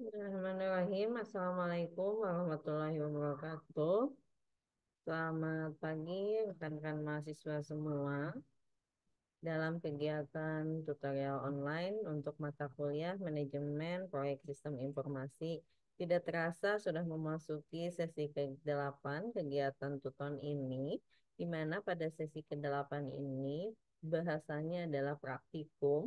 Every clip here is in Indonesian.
Bismillahirrahmanirrahim. Assalamualaikum warahmatullahi wabarakatuh. Selamat pagi rekan-rekan mahasiswa semua. Dalam kegiatan tutorial online untuk mata kuliah manajemen proyek sistem informasi, tidak terasa sudah memasuki sesi ke-8 kegiatan tuton ini, di mana pada sesi ke-8 ini bahasanya adalah praktikum.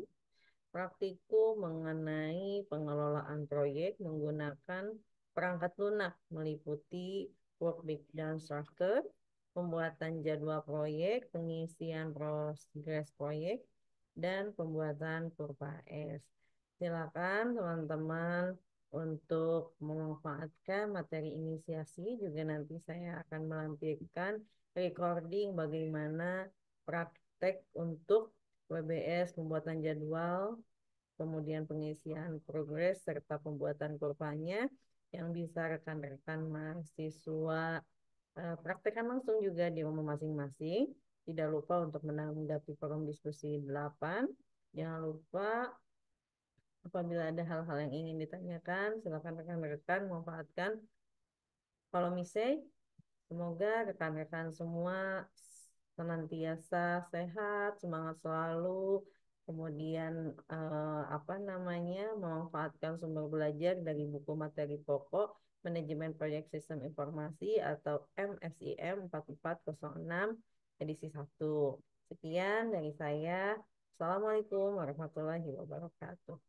Praktikum mengenai pengelolaan proyek menggunakan perangkat lunak meliputi workbook dan structure, pembuatan jadwal proyek, pengisian progres proyek, dan pembuatan kurva S. Silakan teman-teman untuk memanfaatkan materi inisiasi, juga nanti saya akan melampirkan recording bagaimana praktek untuk WBS, pembuatan jadwal, kemudian pengisian progres, serta pembuatan kurvanya yang bisa rekan-rekan mahasiswa praktekkan langsung juga di rumah masing-masing. Tidak lupa untuk menanggapi forum diskusi 8. Jangan lupa apabila ada hal-hal yang ingin ditanyakan, silakan rekan-rekan memanfaatkan kolom isi. Semoga rekan-rekan semua senantiasa sehat, semangat selalu, kemudian memanfaatkan sumber belajar dari buku materi pokok Manajemen Proyek Sistem Informasi atau MSIM 4406 edisi 1. Sekian dari saya. Assalamualaikum warahmatullahi wabarakatuh.